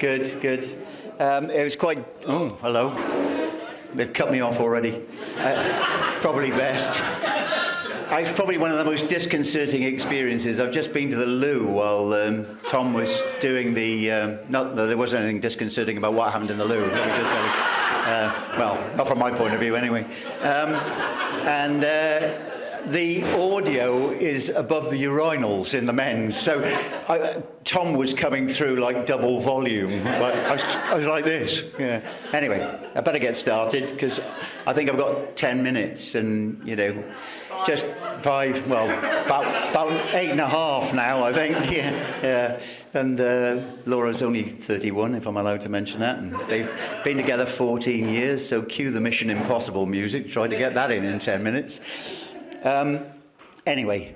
Good, good. It was quite... Oh, hello. They've cut me off already. Probably best. It's probably one of the most disconcerting experiences. I've just been to the loo while Tom was doing the... not that there wasn't anything disconcerting about what happened in the loo. Let me just say. Well, not from my point of view, anyway. The audio is above the urinals in the men's, so Tom was coming through like double volume. I was like this. Yeah. Anyway, I better get started because I think I've got 10 minutes, and just 5. Well, about 8.5 now, I think. Yeah. And Laura's only 31, if I'm allowed to mention that. And they've been together 14 years, so cue the Mission Impossible music. Try to get that in 10 minutes. Anyway,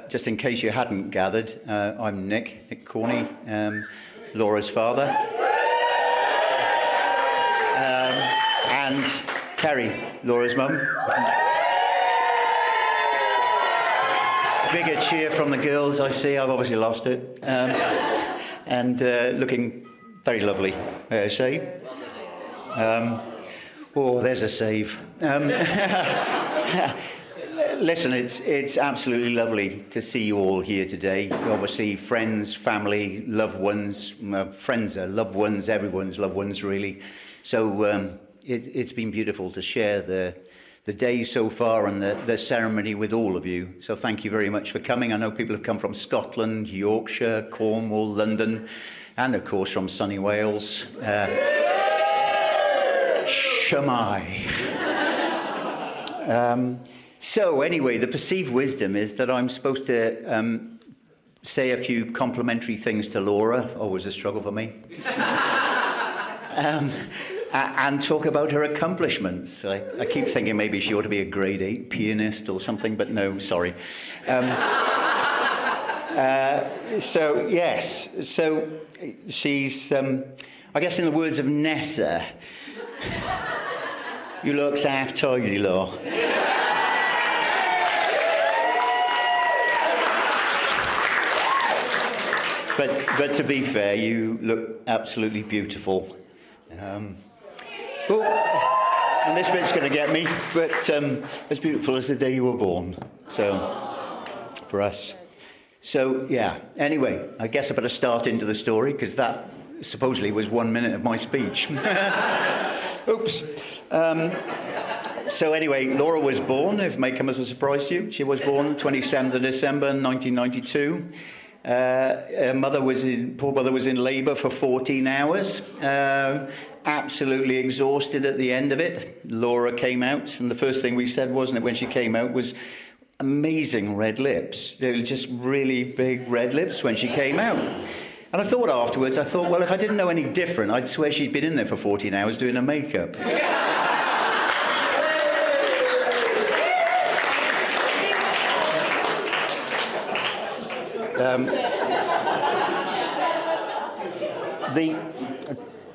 just in case you hadn't gathered, I'm Nick Corney, Laura's father, and Kerry, Laura's mum. Bigger cheer from the girls, I see. I've obviously lost it. And looking very lovely, may I say. Oh, there's a save. Listen, it's absolutely lovely to see you all here today. Obviously, friends, family, loved ones. Friends are loved ones, everyone's loved ones, really. So it's been beautiful to share the day so far and the ceremony with all of you. So thank you very much for coming. I know people have come from Scotland, Yorkshire, Cornwall, London, and of course from sunny Wales. Shamai. So anyway, the perceived wisdom is that I'm supposed to say a few complimentary things to Laura, always a struggle for me, and talk about her accomplishments. I keep thinking maybe she ought to be a grade 8 pianist or something, but no, sorry. So yes, so she's, I guess in the words of Nessa, you looks half tidy, Law. But to be fair, you look absolutely beautiful. And this bit's going to get me, but as beautiful as the day you were born. So, for us. So, yeah. Anyway, I guess I better start into the story, because that supposedly was 1 minute of my speech. Oops. So anyway, Laura was born, if it may come as a surprise to you. She was born 27th of December 1992. Her poor mother was in labour for 14 hours, absolutely exhausted at the end of it. Laura came out, and the first thing we said, wasn't it, when she came out, was amazing red lips. They were just really big red lips when she came out. And I thought afterwards, well, if I didn't know any different, I'd swear she'd been in there for 14 hours doing her makeup.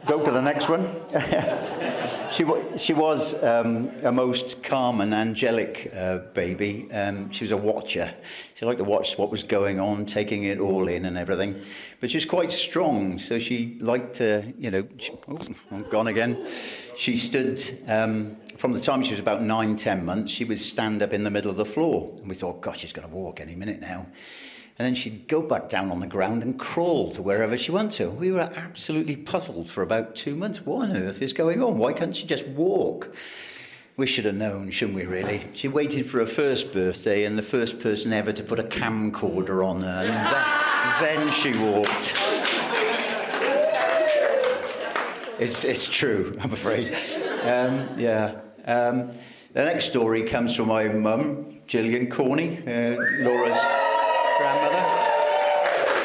Go to the next one. She was a most calm and angelic baby. She was a watcher. She liked to watch what was going on, taking it all in and everything. But she was quite strong, so she liked to, I'm gone again. She stood, from the time she was about 9-10 months, she would stand up in the middle of the floor. And we thought, gosh, she's going to walk any minute now. And then she'd go back down on the ground and crawl to wherever she wanted to. We were absolutely puzzled for about 2 months. What on earth is going on? Why can't she just walk? We should have known, shouldn't we, really? She waited for her first birthday, and the first person ever to put a camcorder on her. And then she walked. It's true, I'm afraid. Yeah. The next story comes from my mum, Gillian Corney, Laura's grandmother,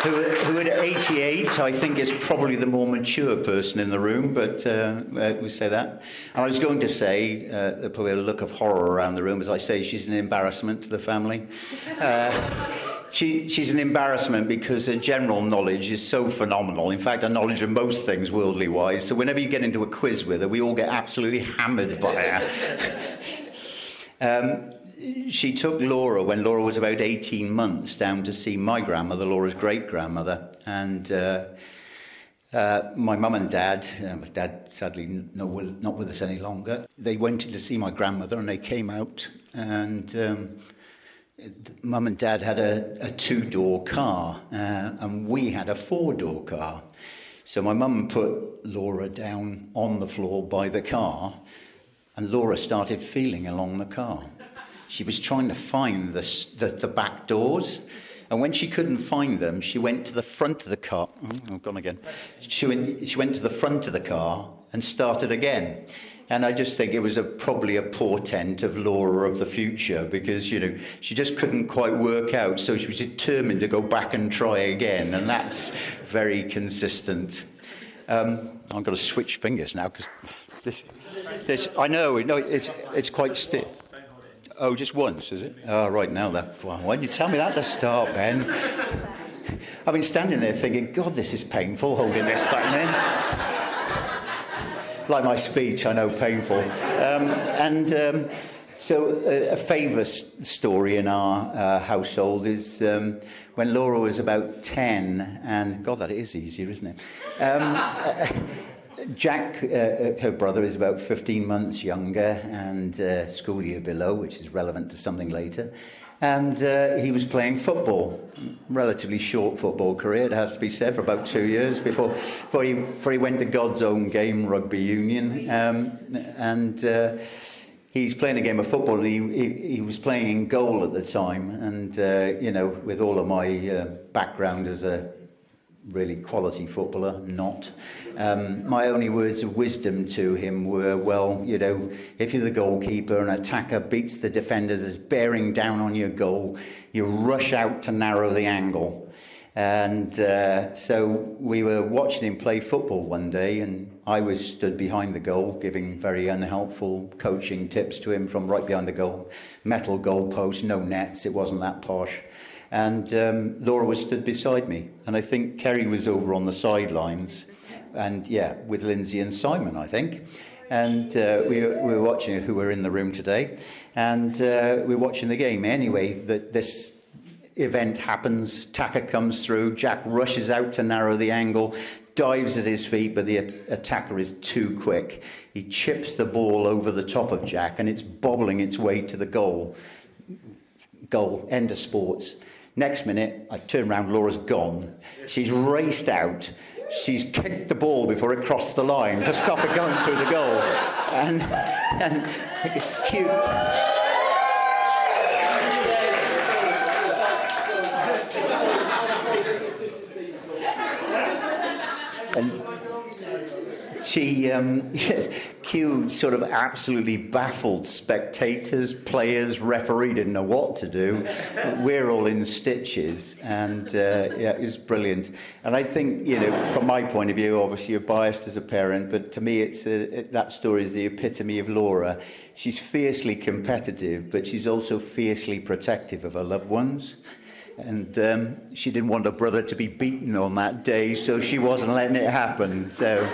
who at 88, I think, is probably the more mature person in the room, but we say that. And I was going to say, there'll probably a look of horror around the room as I say she's an embarrassment to the family. She's an embarrassment because her general knowledge is so phenomenal. In fact, her knowledge of most things worldly-wise. So whenever you get into a quiz with her, we all get absolutely hammered by her. She took Laura, when Laura was about 18 months, down to see my grandmother, Laura's great-grandmother. And My mum and dad, my dad sadly not with us any longer, they went to see my grandmother and they came out, and mum and dad had a two-door car and we had a four-door car. So my mum put Laura down on the floor by the car and Laura started feeling along the car. She was trying to find the back doors. And when she couldn't find them, she went to the front of the car. Oh, gone again. She went to the front of the car and started again. And I just think it was probably a portent of Laura of the future because, she just couldn't quite work out. So she was determined to go back and try again. And that's very consistent. I'm going to switch fingers now because this I know, it's quite stiff. Oh, just once, is it? Oh, right, now that... Well, why didn't you tell me that at the start, Ben? I've been standing there thinking, God, this is painful, holding this back then. Like my speech, I know, painful. So a favourite story in our household is when Laura was about 10, and God, that is easier, isn't it? Jack, her brother, is about 15 months younger and school year below, which is relevant to something later. And he was playing football, relatively short football career, it has to be said, for about 2 years before he went to God's own game, rugby union. He's playing a game of football, and he was playing in goal at the time. And, with all of my background as a really quality footballer, not. My only words of wisdom to him were, well, if you're the goalkeeper and an attacker beats the defender that's bearing down on your goal, you rush out to narrow the angle. And so we were watching him play football one day, and I was stood behind the goal, giving very unhelpful coaching tips to him from right behind the goal. Metal goalpost, no nets, it wasn't that posh. And Laura was stood beside me. And I think Kerry was over on the sidelines. And, with Lindsay and Simon, I think. And we were watching, who were in the room today. And we were watching the game. Anyway, this event happens. Tacker comes through. Jack rushes out to narrow the angle. Dives at his feet, but the attacker is too quick. He chips the ball over the top of Jack. And it's bobbling its way to the goal. Goal. End of sports. Next minute, I turn around, Laura's gone. She's raced out. She's kicked the ball before it crossed the line to stop it going through the goal. And cute. And Q sort of absolutely baffled spectators, players, referee, didn't know what to do. We're all in stitches, and it was brilliant. And I think, from my point of view, obviously you're biased as a parent, but to me that story is the epitome of Laura. She's fiercely competitive, but she's also fiercely protective of her loved ones. And she didn't want her brother to be beaten on that day, so she wasn't letting it happen. So...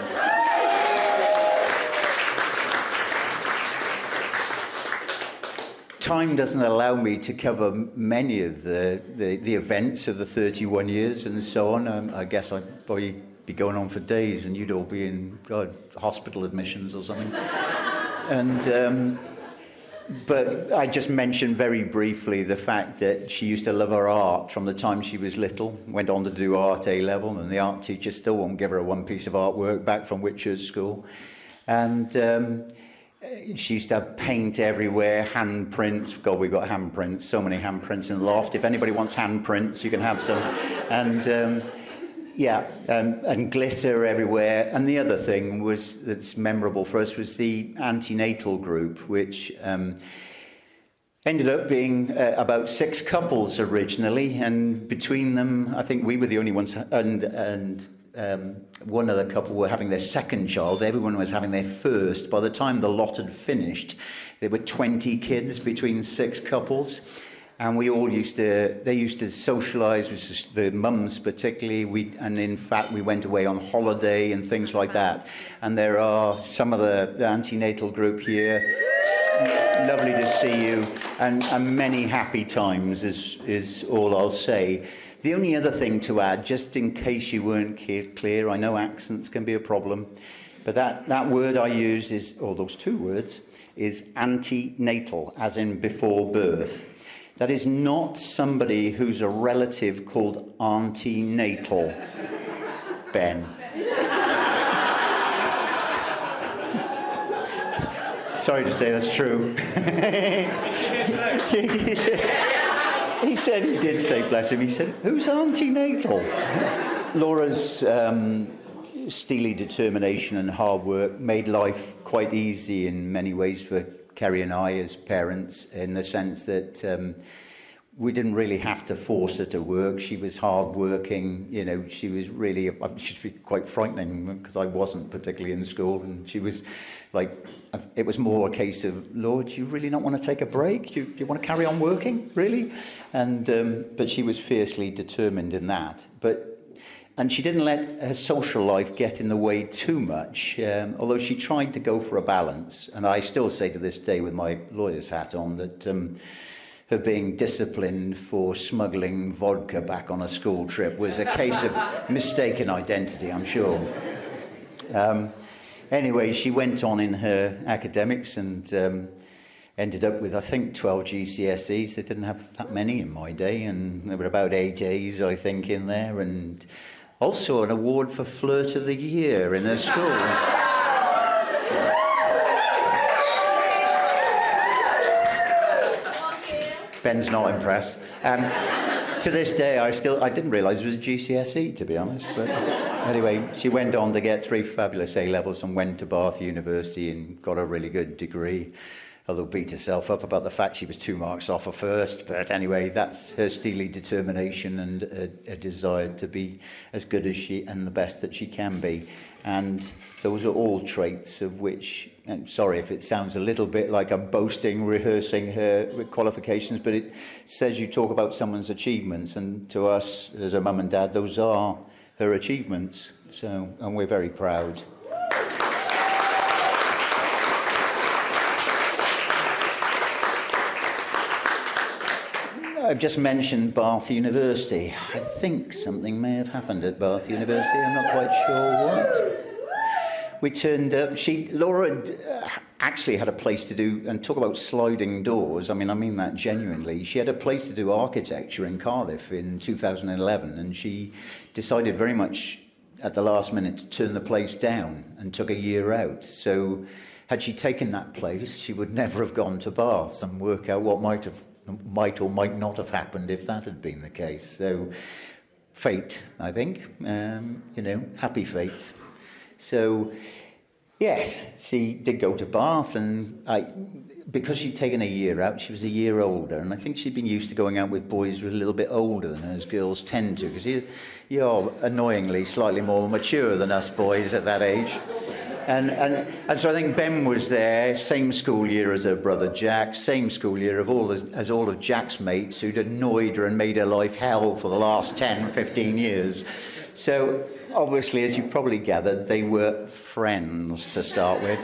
Time doesn't allow me to cover many of the events of the 31 years and so on. I guess I'd probably be going on for days, and you'd all be in hospital admissions or something. And but I just mentioned very briefly the fact that she used to love her art from the time she was little. Went on to do art A-level, and the art teacher still won't give her one piece of artwork back from Whitchurch School. And she used to have paint everywhere, handprints. God, we got handprints, so many handprints in the loft. If anybody wants handprints, you can have some. And and glitter everywhere. And the other thing that's memorable for us was the antenatal group, which ended up being about 6 couples originally. And between them, I think we were the only ones, and one other couple were having their second child. Everyone was having their first. By the time the lot had finished, there were 20 kids between 6 couples. And they used to socialise, the mums particularly, and in fact we went away on holiday and things like that. And there are some of the antenatal group here. Lovely to see you, and many happy times is all I'll say. The only other thing to add, just in case you weren't clear, I know accents can be a problem, but that word I use those two words, is antenatal, as in before birth. That is not somebody who's a relative called Auntie Natal, Ben. Sorry to say that's true. He said he did say, bless him, he said, who's Auntie Natal? Laura's steely determination and hard work made life quite easy in many ways for Kerry and I as parents, in the sense that we didn't really have to force her to work. She was hard-working, she was really, she'd quite frightening because I wasn't particularly in school, and she was like, it was more a case of, Lord, do you really not want to take a break? Do you want to carry on working, really? And but she was fiercely determined in that. And she didn't let her social life get in the way too much, although she tried to go for a balance. And I still say to this day, with my lawyer's hat on, that her being disciplined for smuggling vodka back on a school trip was a case of mistaken identity, I'm sure. Anyway, she went on in her academics and ended up with, I think, 12 GCSEs. They didn't have that many in my day, and there were about 8 A's, I think, in there, and also an award for Flirt of the Year in her school. Ben's not impressed. To this day, I didn't realise it was a GCSE, to be honest. But anyway, she went on to get 3 fabulous A-levels and went to Bath University and got a really good degree. Although beat herself up about the fact she was 2 marks off her first. But anyway, that's her steely determination and a desire to be as good as she and the best that she can be. And those are all traits of which, and sorry if it sounds a little bit like I'm boasting, rehearsing her qualifications, but it says you talk about someone's achievements, and to us as a mum and dad, those are her achievements. So, and we're very proud. I've just mentioned Bath University. I think something may have happened at Bath University. I'm not quite sure what. We turned up. Laura actually had a place to do, and talk about sliding doors. I mean that genuinely. She had a place to do architecture in Cardiff in 2011, and she decided very much at the last minute to turn the place down and took a year out. So had she taken that place, she would never have gone to Bath, and work out what might or might not have happened if that had been the case. So fate, I think, happy fate. So yes, she did go to Bath, and because she'd taken a year out, she was a year older, and I think she'd been used to going out with boys who were a little bit older than her, as girls tend to, because you're annoyingly slightly more mature than us boys at that age. And so I think Ben was there, same school year as her brother Jack, same school year as all of Jack's mates who'd annoyed her and made her life hell for the last 10, 15 years. So obviously, as you probably gathered, they were friends to start with.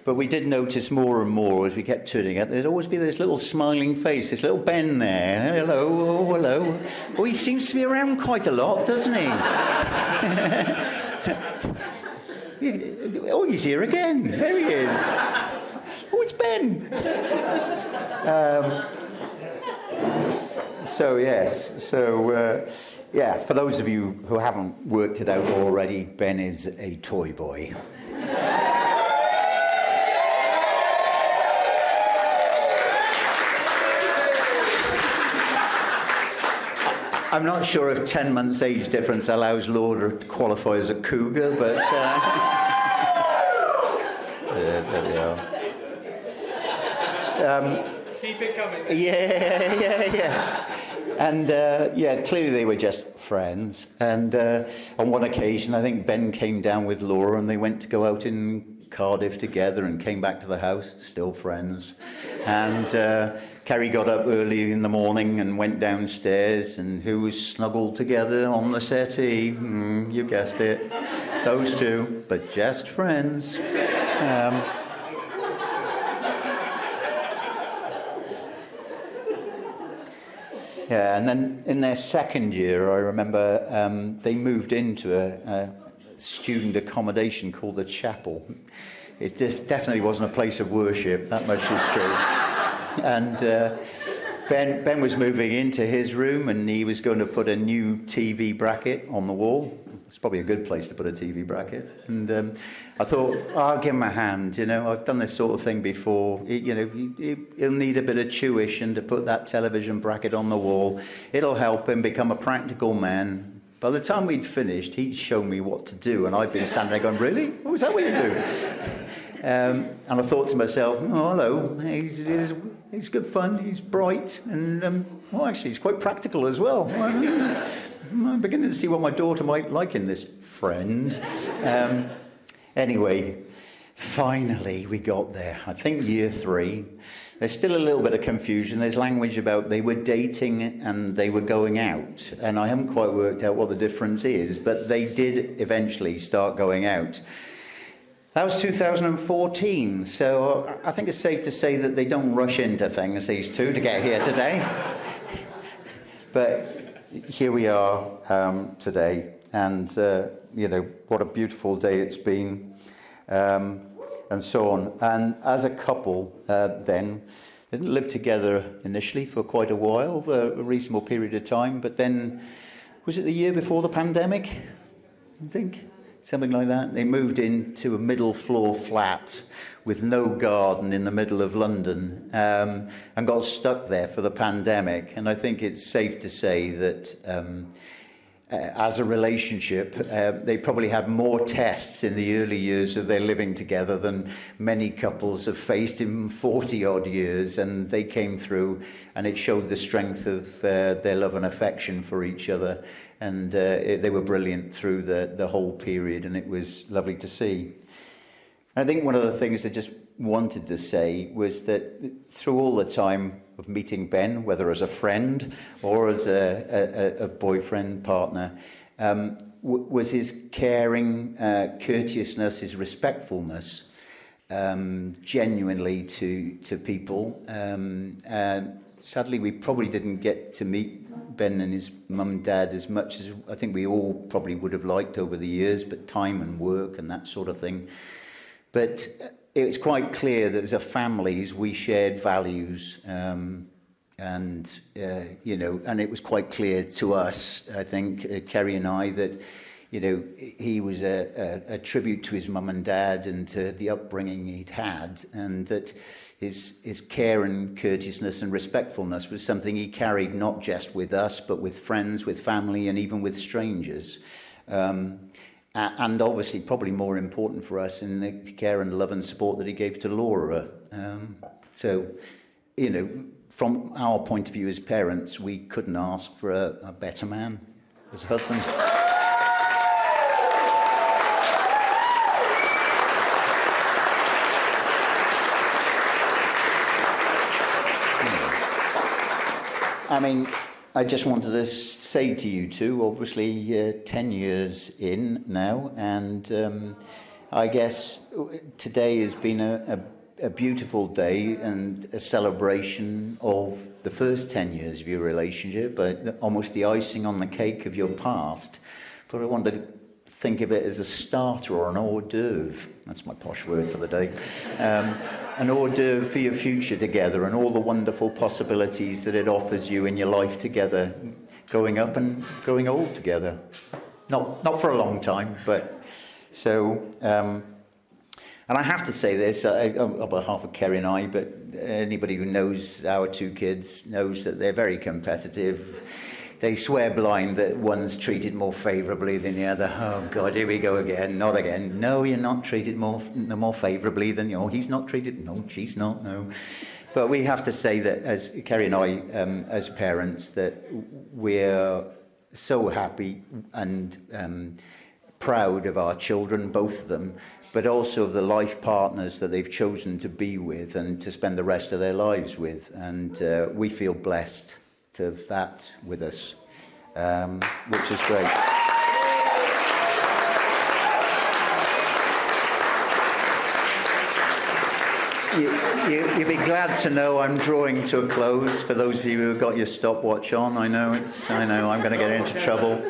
But we did notice more and more as we kept turning up, there'd always be this little smiling face, this little Ben there. Hello, oh, hello. Oh, he seems to be around quite a lot, doesn't he? Oh, he's here again. There he is. Oh, it's Ben. For those of you who haven't worked it out already, Ben is a toy boy. I'm not sure if 10 months age difference allows Laura to qualify as a cougar, but there we are. Keep it coming. Yeah. And clearly they were just friends. And on one occasion, I think Ben came down with Laura, and they went to go out in Cardiff together and came back to the house, still friends. And Kerry got up early in the morning and went downstairs, and who was snuggled together on the settee? You guessed it. Those two, but just friends. Yeah, and then in their second year, I remember they moved into a student accommodation called the Chapel. It definitely wasn't a place of worship, that much is true. And Ben was moving into his room, and he was going to put a new TV bracket on the wall. It's probably a good place to put a TV bracket. And I thought, I'll give him a hand. I've done this sort of thing before. He'll need a bit of tuition to put that television bracket on the wall. It'll help him become a practical man. By the time we'd finished, he'd shown me what to do, and I'd been standing there going, really? Oh, is that what you do? And I thought to myself, oh, hello, he's good fun, he's bright, and actually he's quite practical as well. I'm beginning to see what my daughter might like in this friend. Anyway, finally we got there. I think year 3. There's still a little bit of confusion. There's language about they were dating and they were going out. And I haven't quite worked out what the difference is, but they did eventually start going out. That was 2014, so I think it's safe to say that they don't rush into things, these two, to get here today. But here we are today, and what a beautiful day it's been, and so on. And as a couple, then they didn't live together initially for quite a while, for a reasonable period of time. But then, was it the year before the pandemic? I think something like that. They moved into a middle floor flat with no garden in the middle of London, and got stuck there for the pandemic. And I think it's safe to say that as a relationship, they probably had more tests in the early years of their living together than many couples have faced in 40-odd years. And they came through, and it showed the strength of their love and affection for each other. And they were brilliant through the whole period, and it was lovely to see. I think one of the things I just wanted to say was that through all the time of meeting Ben, whether as a friend or as a boyfriend, partner, was his caring, courteousness, his respectfulness, genuinely to people. Sadly, we probably didn't get to meet Ben and his mum and dad as much as I think we all probably would have liked over the years, but time and work and that sort of thing. But it's quite clear that as a families we shared values, and it was quite clear to us, I think, Kerry and I, that he was a tribute to his mum and dad and to the upbringing he'd had, and that his care and courteousness and respectfulness was something he carried not just with us, but with friends, with family, and even with strangers. And obviously, probably more important for us, in the care and love and support that he gave to Laura. From our point of view as parents, we couldn't ask for a better man as a husband. I just wanted to say to you two, obviously 10 years in now, and I guess today has been a beautiful day and a celebration of the first 10 years of your relationship, but almost the icing on the cake of your past. But I wanted to think of it as a starter or an hors d'oeuvre. That's my posh word for the day. An hors d'oeuvre for your future together and all the wonderful possibilities that it offers you in your life together, growing up and growing old together. Not for a long time, but so. And I have to say this on behalf of Kerry and I, but anybody who knows our two kids knows that they're very competitive. They swear blind that one's treated more favourably than the other. Oh, God, here we go again. Not again. No, you're not treated more favourably than you. He's not treated. No, she's not. No. But we have to say that, as Kerry and I, as parents, that we're so happy and proud of our children, both of them, but also of the life partners that they've chosen to be with and to spend the rest of their lives with. And we feel blessed to have that with us, which is great. You'll be glad to know I'm drawing to a close. For those of you who have got your stopwatch on, I know I'm going to get into trouble.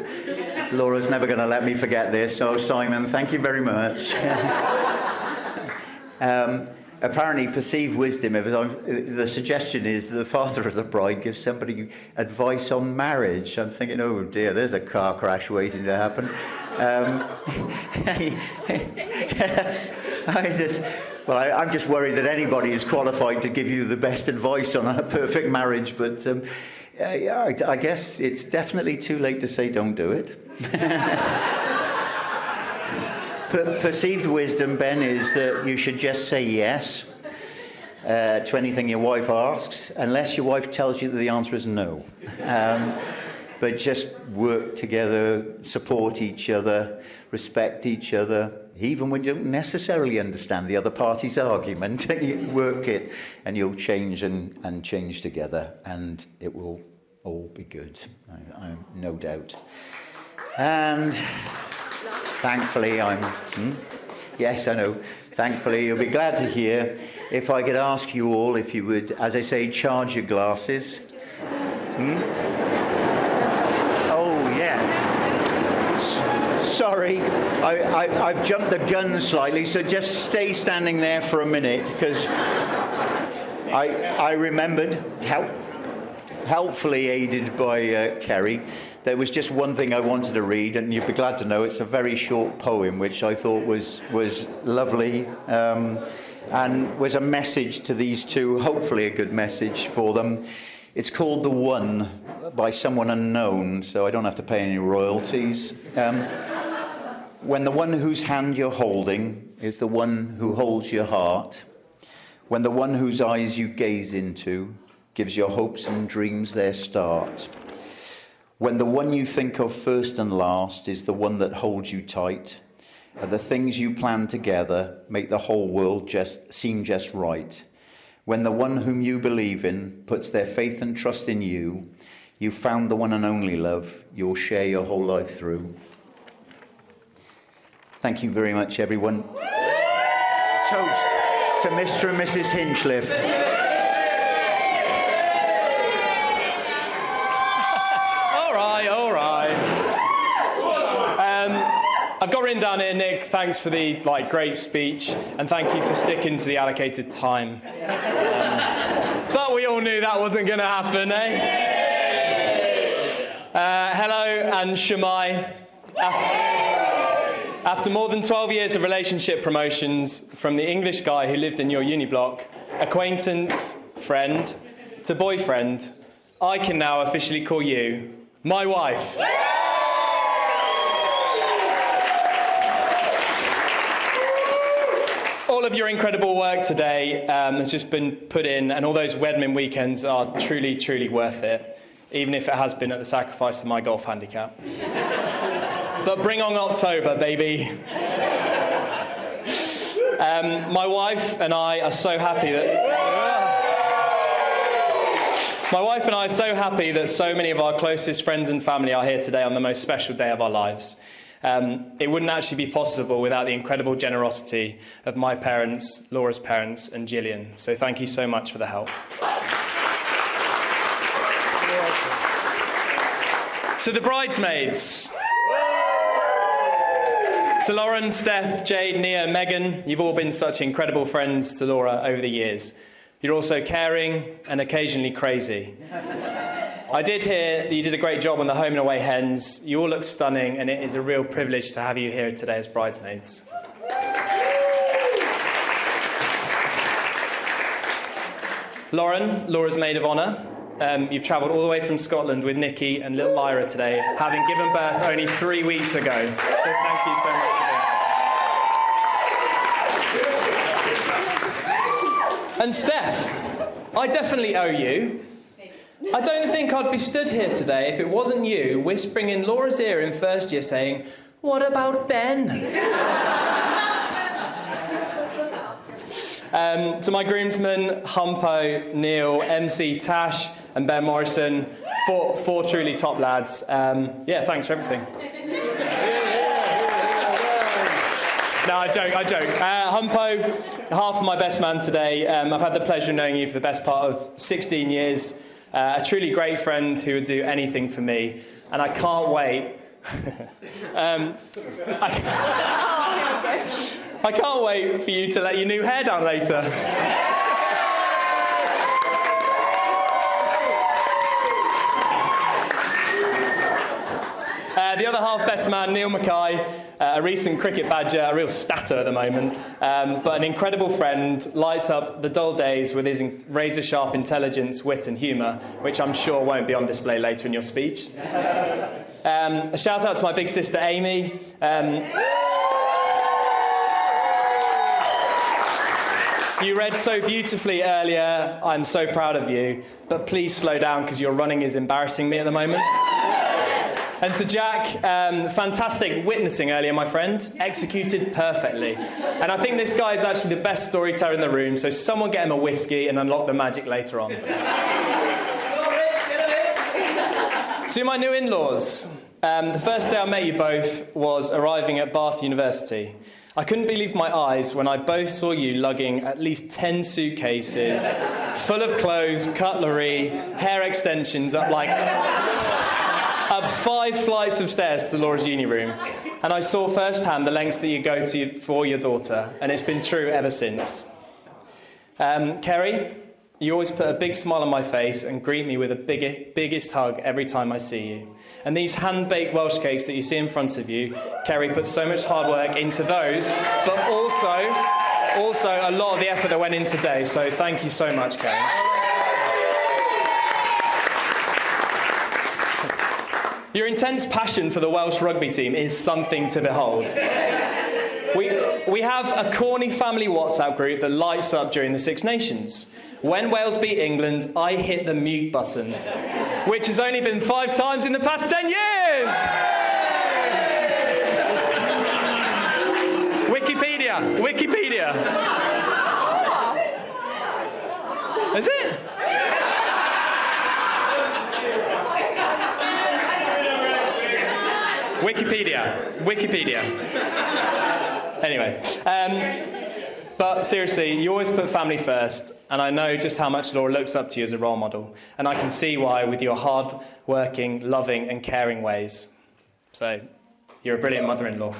Laura's never going to let me forget this. Oh, Simon, thank you very much. Apparently, perceived wisdom, the suggestion is that the father of the bride gives somebody advice on marriage. I'm thinking, oh dear, there's a car crash waiting to happen. I'm just worried that anybody is qualified to give you the best advice on a perfect marriage, but I guess it's definitely too late to say don't do it. Perceived wisdom, Ben, is that you should just say yes to anything your wife asks, unless your wife tells you that the answer is no. But just work together, support each other, respect each other, even when you don't necessarily understand the other party's argument. You work it, and you'll change and change together, and it will all be good, I no doubt. And thankfully, yes, I know. Thankfully, you'll be glad to hear if I could ask you all if you would, as I say, charge your glasses. Oh, yeah. Sorry, I've jumped the gun slightly, so just stay standing there for a minute, because I remembered, helpfully aided by Kerry, there was just one thing I wanted to read, and you'd be glad to know it's a very short poem, which I thought was lovely, and was a message to these two, hopefully a good message for them. It's called The One, by someone unknown, so I don't have to pay any royalties. When the one whose hand you're holding is the one who holds your heart, when the one whose eyes you gaze into gives your hopes and dreams their start, when the one you think of first and last is the one that holds you tight, and the things you plan together make the whole world just seem just right, when the one whom you believe in puts their faith and trust in you, you've found the one and only love you'll share your whole life through. Thank you very much, everyone. Toast to Mr. and Mrs. Hinchliffe. All right. I've got written down here, Nick, thanks for the great speech, and thank you for sticking to the allocated time. But we all knew that wasn't going to happen, eh? Hello and Shemai. After more than 12 years of relationship promotions, from the English guy who lived in your uni block, acquaintance, friend, to boyfriend, I can now officially call you my wife. All of your incredible work today has just been put in, and all those Wedmin weekends are truly, truly worth it, even if it has been at the sacrifice of my golf handicap. But bring on October, baby. My wife and I are so happy that so many of our closest friends and family are here today on the most special day of our lives. It wouldn't actually be possible without the incredible generosity of my parents, Laura's parents, and Gillian. So thank you so much for the help. To the bridesmaids. To Lauren, Steph, Jade, Nia, and Megan, you've all been such incredible friends to Laura over the years. You're also caring and occasionally crazy. I did hear that you did a great job on the home and away hens. You all look stunning, and it is a real privilege to have you here today as bridesmaids. Lauren, Laura's maid of honour. You've travelled all the way from Scotland with Nikki and little Lyra today, having given birth only 3 weeks ago. So thank you so much for being here. And Steph, I definitely owe you. I don't think I'd be stood here today if it wasn't you whispering in Laura's ear in first year saying, What about Ben? To my groomsmen, Humpo, Neil, MC Tash, and Ben Morrison, four truly top lads. Thanks for everything. No, I joke. Humpo, half of my best man today. I've had the pleasure of knowing you for the best part of 16 years. A truly great friend who would do anything for me. And I can't wait. I can't wait for you to let your new hair down later. The other half best man, Neil Mackay, a recent cricket badger, a real statter at the moment, but an incredible friend, lights up the dull days with his razor-sharp intelligence, wit and humour, which I'm sure won't be on display later in your speech. A shout out to my big sister Amy. You read so beautifully earlier. I'm so proud of you, but please slow down because your running is embarrassing me at the moment. And to Jack, fantastic witnessing earlier, my friend. Executed perfectly. And I think this guy is actually the best storyteller in the room, so someone get him a whiskey and unlock the magic later on. To my new in-laws, the first day I met you both was arriving at Bath University. I couldn't believe my eyes when I both saw you lugging at least 10 suitcases full of clothes, cutlery, hair extensions up 5 flights of stairs to Laura's uni room. And I saw firsthand the lengths that you go to for your daughter, and it's been true ever since. Kerry, you always put a big smile on my face and greet me with a biggest hug every time I see you. And these hand-baked Welsh cakes that you see in front of you, Kerry put so much hard work into those, but also a lot of the effort that went in today. So thank you so much, Kerry. Your intense passion for the Welsh rugby team is something to behold. We have a Corny family WhatsApp group that lights up during the Six Nations. When Wales beat England, I hit the mute button, which has only been 5 times in the past 10 years! Wikipedia. Is it? Wikipedia. Anyway, but seriously, you always put family first, and I know just how much Laura looks up to you as a role model, and I can see why with your hard-working, loving, and caring ways. So, you're a brilliant mother-in-law.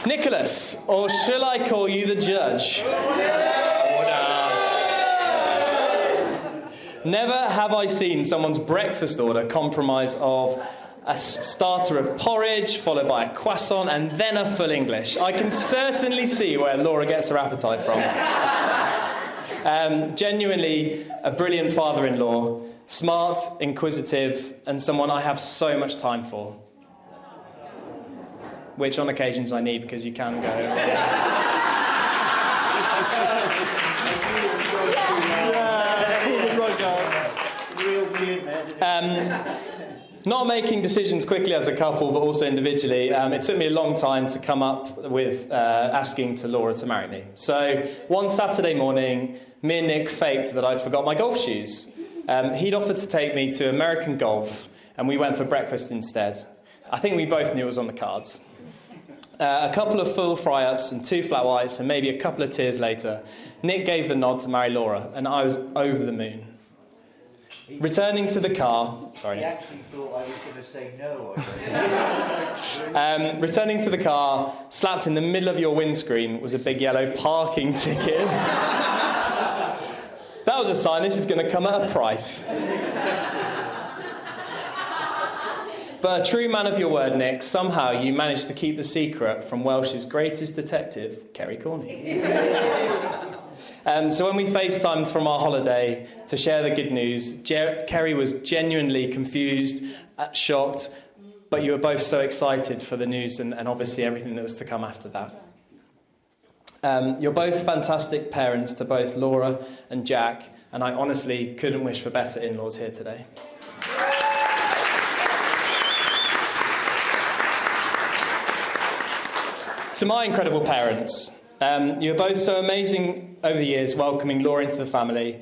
Nicholas, or shall I call you the judge? Never have I seen someone's breakfast order comprise of a starter of porridge, followed by a croissant, and then a full English. I can certainly see where Laura gets her appetite from. Genuinely a brilliant father-in-law, smart, inquisitive, and someone I have so much time for. Which on occasions I need, because you can go... Not making decisions quickly as a couple, but also individually, it took me a long time to come up with asking to Laura to marry me. So one Saturday morning, me and Nick faked that I forgot my golf shoes. He'd offered to take me to American Golf, and we went for breakfast instead. I think we both knew it was on the cards. A couple of full fry-ups and 2 flat whites, and maybe a couple of tears later, Nick gave the nod to marry Laura, and I was over the moon. Returning to the car... Sorry. He actually thought I was going to say no. Returning to the car, slapped in the middle of your windscreen was a big yellow parking ticket. That was a sign this is going to come at a price. But a true man of your word, Nick, somehow you managed to keep the secret from Welsh's greatest detective, Kerry Corney. So when we FaceTimed from our holiday to share the good news, Kerry was genuinely confused, shocked, but you were both so excited for the news and obviously everything that was to come after that. You're both fantastic parents to both Laura and Jack, and I honestly couldn't wish for better in-laws here today. To my incredible parents, you were both so amazing over the years, welcoming Laura into the family.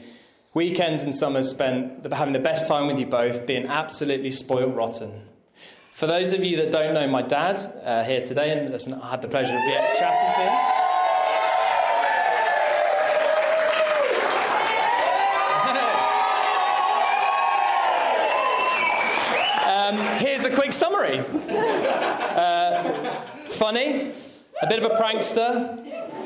Weekends and summers spent having the best time with you both, being absolutely spoiled rotten. For those of you that don't know my dad here today, and I had the pleasure of chatting to him. Here's a quick summary. Funny, a bit of a prankster,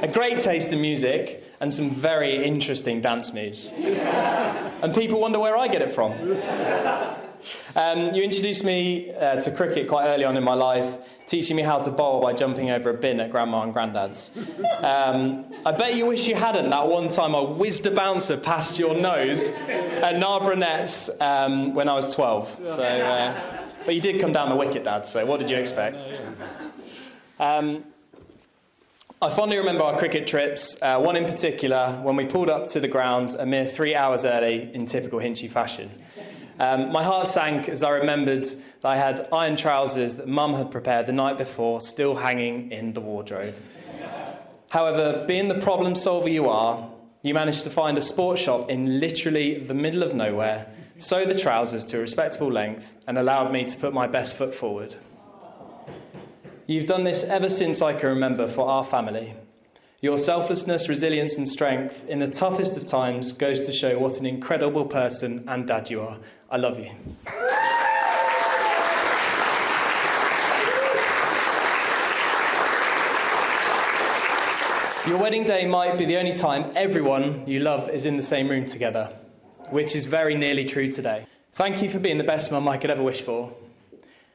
a great taste in music, and some very interesting dance moves. And people wonder where I get it from. You introduced me to cricket quite early on in my life, teaching me how to bowl by jumping over a bin at Grandma and Grandad's. I bet you wish you hadn't. That one time I whizzed a bouncer past your nose at Narborough Nets when I was 12. So, but you did come down the wicket, Dad, so what did you expect? I fondly remember our cricket trips, one in particular, when we pulled up to the ground a mere 3 hours early in typical Hinchliffe fashion. My heart sank as I remembered that I had iron trousers that Mum had prepared the night before still hanging in the wardrobe. However, being the problem solver you are, you managed to find a sports shop in literally the middle of nowhere, sewed the trousers to a respectable length, and allowed me to put my best foot forward. You've done this ever since I can remember for our family. Your selflessness, resilience and strength in the toughest of times goes to show what an incredible person and dad you are. I love you. Your wedding day might be the only time everyone you love is in the same room together, which is very nearly true today. Thank you for being the best mum I could ever wish for.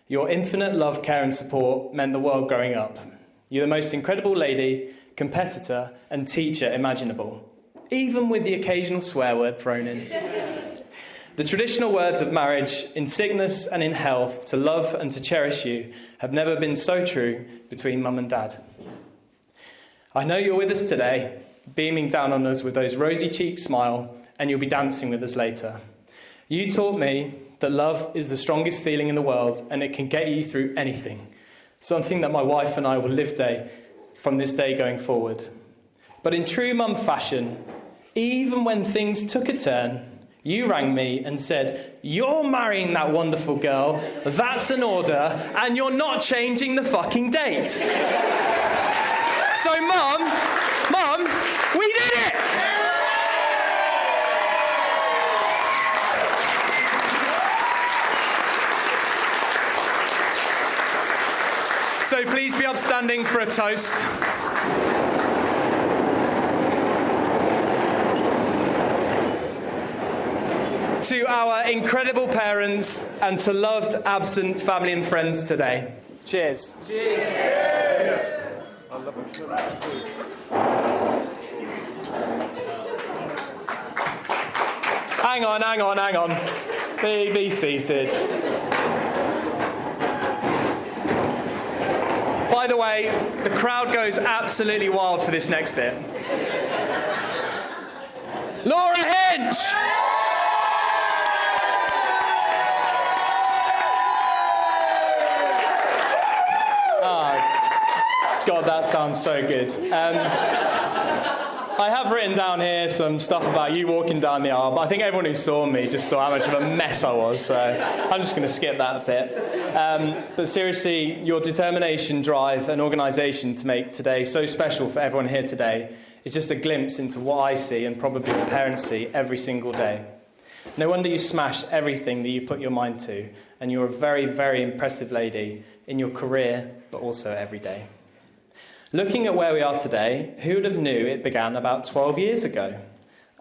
Your infinite love, care and support meant the world growing up. You're the most incredible lady, competitor and teacher imaginable, even with the occasional swear word thrown in. The traditional words of marriage, in sickness and in health, to love and to cherish you, have never been so true between mum and dad. I know you're with us today, beaming down on us with those rosy cheeks smile, and you'll be dancing with us later. You taught me that love is the strongest feeling in the world and it can get you through anything, something that my wife and I will live from this day going forward. But in true mum fashion, even when things took a turn, you rang me and said, "You're marrying that wonderful girl, that's an order, and you're not changing the fucking date." So Mum, we did it! So please be upstanding for a toast. To our incredible parents and to loved, absent family and friends today. Cheers. Cheers. I love them so much too. Hang on. Be seated. By the way, the crowd goes absolutely wild for this next bit. Laura Hinch! Oh, God, that sounds so good. I have written down here some stuff about you walking down the aisle, but I think everyone who saw me just saw how much of a mess I was, so I'm just going to skip that a bit. But seriously, your determination, drive and organisation to make today so special for everyone here today is just a glimpse into what I see and probably the parents see every single day. No wonder you smash everything that you put your mind to, and you're a very, very impressive lady in your career, but also every day. Looking at where we are today, who would have knew it began about 12 years ago?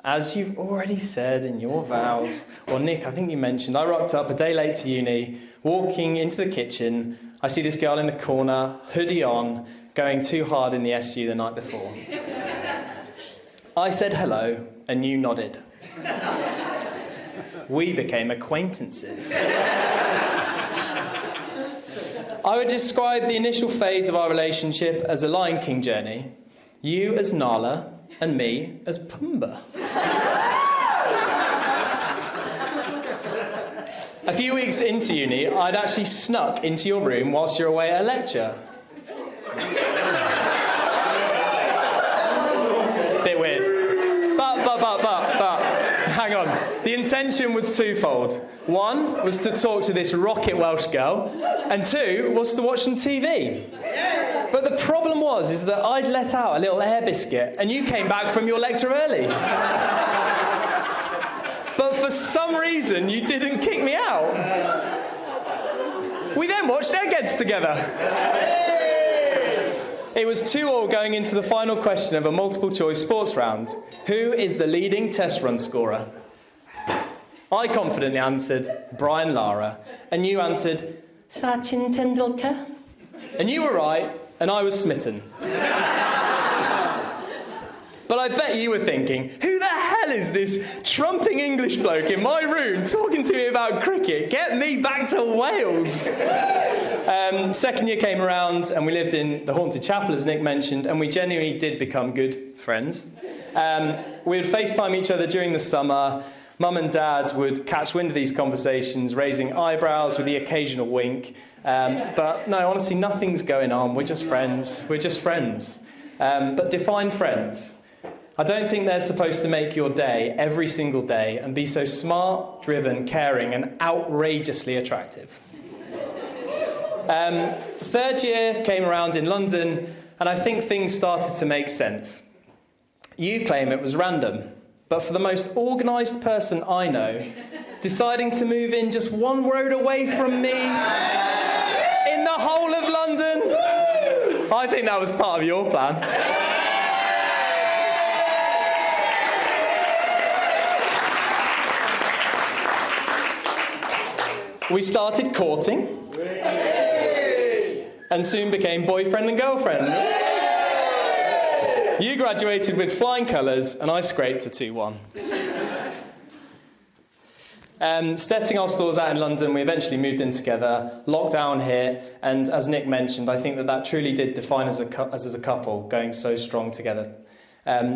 As you've already said in your vows, or Nick, I think you mentioned, I rocked up a day late to uni, walking into the kitchen, I see this girl in the corner, hoodie on, going too hard in the SU the night before. I said hello, and you nodded. We became acquaintances. I would describe the initial phase of our relationship as a Lion King journey. You as Nala, and me as Pumbaa. A few weeks into uni, I'd actually snuck into your room whilst you're away at a lecture. Bit weird. But, hang on. The intention was twofold. One was to talk to this rocket Welsh girl, and two was to watch some TV. But the problem is that I'd let out a little air biscuit, and you came back from your lecture early. But for some reason, you didn't kick me out. We then watched Eggheads together. It was 2-2 going into the final question of a multiple-choice sports round. Who is the leading test run scorer? I confidently answered, Brian Lara, and you answered, Sachin Tendulkar. And you were right, and I was smitten. But I bet you were thinking, who the hell is this trumping English bloke in my room talking to me about cricket? Get me back to Wales. Second year came around and we lived in the Haunted Chapel, as Nick mentioned, and we genuinely did become good friends. We would FaceTime each other during the summer. Mum and Dad would catch wind of these conversations, raising eyebrows with the occasional wink. But no, honestly, nothing's going on. We're just friends. We're just friends. But define friends. I don't think they're supposed to make your day every single day and be so smart, driven, caring, and outrageously attractive. Third year came around in London, and I think things started to make sense. You claim it was random, but for the most organised person I know, deciding to move in just one road away from me in the whole of London, I think that was part of your plan. We started courting and soon became boyfriend and girlfriend. You graduated with flying colours and I scraped a 2-1. Setting our stores out in London, we eventually moved in together, lockdown hit, and as Nick mentioned, I think that truly did define us as a couple, going so strong together.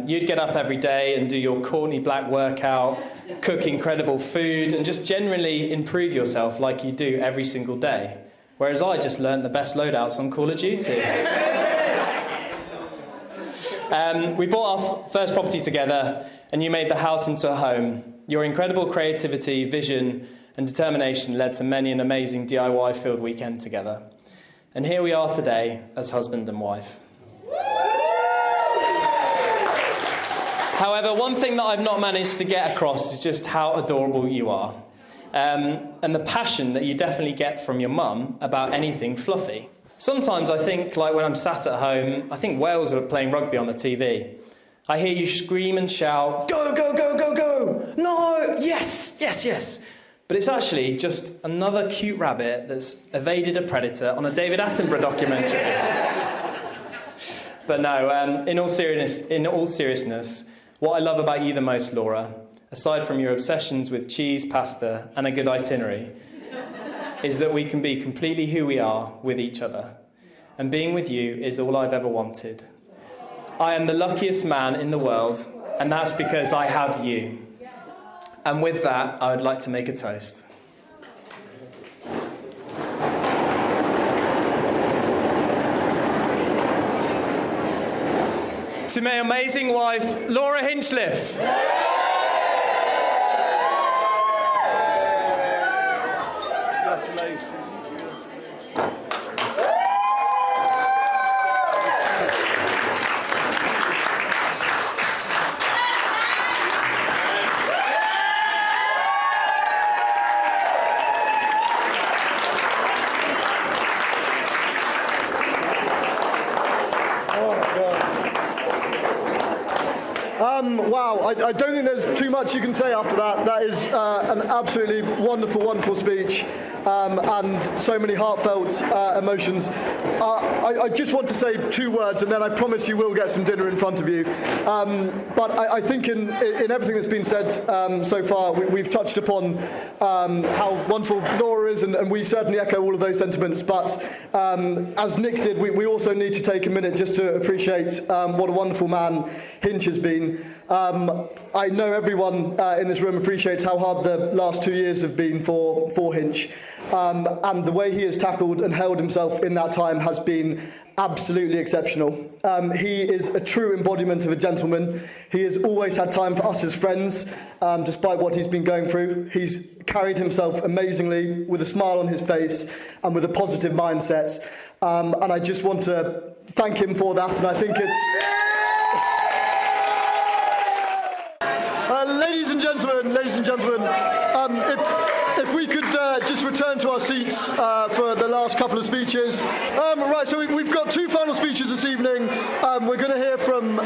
You'd get up every day and do your Courtney Black workout, cook incredible food, and just generally improve yourself like you do every single day. Whereas I just learned the best loadouts on Call of Duty. We bought our first property together, and you made the house into a home. Your incredible creativity, vision, and determination led to many an amazing DIY-filled weekend together. And here we are today as husband and wife. However, one thing that I've not managed to get across is just how adorable you are. And the passion that you definitely get from your mum about anything fluffy. Sometimes I think, like when I'm sat at home, I think Wales are playing rugby on the TV. I hear you scream and shout, go, go, go, go, go! No! Yes, yes, yes! But it's actually just another cute rabbit that's evaded a predator on a David Attenborough documentary. But no, in all seriousness, what I love about you the most, Laura, aside from your obsessions with cheese, pasta, and a good itinerary, is that we can be completely who we are with each other. And being with you is all I've ever wanted. I am the luckiest man in the world, and that's because I have you. And with that, I would like to make a toast. To my amazing wife, Laura Hinchliffe. Congratulations. Wow, I don't think there's too much you can say after that. That is an absolutely wonderful, wonderful speech, and so many heartfelt emotions. I just want to say 2 words, and then I promise you will get some dinner in front of you. But I think in everything that's been said so far, we've touched upon how wonderful Laura is, and we certainly echo all of those sentiments. But as Nick did, we also need to take a minute just to appreciate what a wonderful man Hinch has been. I know everyone in this room appreciates how hard the last 2 years have been for Hinch. and the way he has tackled and held himself in that time has been absolutely exceptional. He is a true embodiment of a gentleman. He has always had time for us as friends, despite what he's been going through. He's carried himself amazingly with a smile on his face and with a positive mindset. And I just want to thank him for that, and I think it's... Ladies and gentlemen, if we could just return to our seats for the last couple of speeches. Right, so we've got two final speeches this evening. We're going to hear from